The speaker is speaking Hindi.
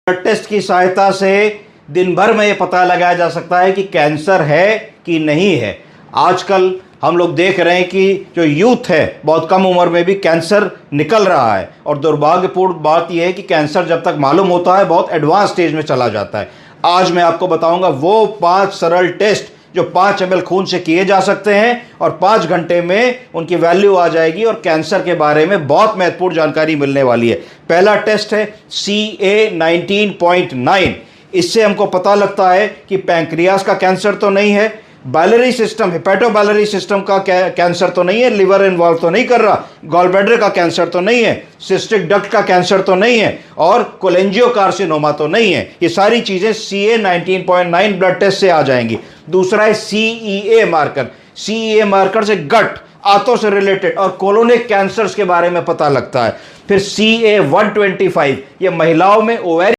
ब्लड टेस्ट की सहायता से दिन भर में ये पता लगाया जा सकता है कि कैंसर है कि नहीं है। आजकल हम लोग देख रहे हैं कि जो यूथ है बहुत कम उम्र में भी कैंसर निकल रहा है, और दुर्भाग्यपूर्ण बात यह है कि कैंसर जब तक मालूम होता है बहुत एडवांस स्टेज में चला जाता है। आज मैं आपको बताऊंगा वो 5 सरल टेस्ट जो 5 ml खून से किए जा सकते हैं और 5 घंटे में उनकी वैल्यू आ जाएगी और कैंसर के बारे में बहुत महत्वपूर्ण जानकारी मिलने वाली है। पहला टेस्ट है CA 19.9। इससे हमको पता लगता है कि पैंक्रियास का कैंसर तो नहीं है, बाइलरी सिस्टम, हेपेटोबाइलरी सिस्टम का कैंसर तो नहीं है, लिवर इन्वॉल्व तो नहीं कर रहा, गॉलब्लैडर का कैंसर तो नहीं है, सिस्टिक डक्ट का कैंसर तो नहीं है, और कोलेंजियोकार्सिनोमा तो नहीं है। ये सारी चीजें CA 19.9 ब्लड टेस्ट से आ जाएंगी। दूसरा है CEA मार्कर। CEA मार्कर से गट, आंतों से रिलेटेड और कोलोनिक कैंसर्स के बारे में पता लगता है। फिर CA 125, ये महिलाओं में ओवैरियन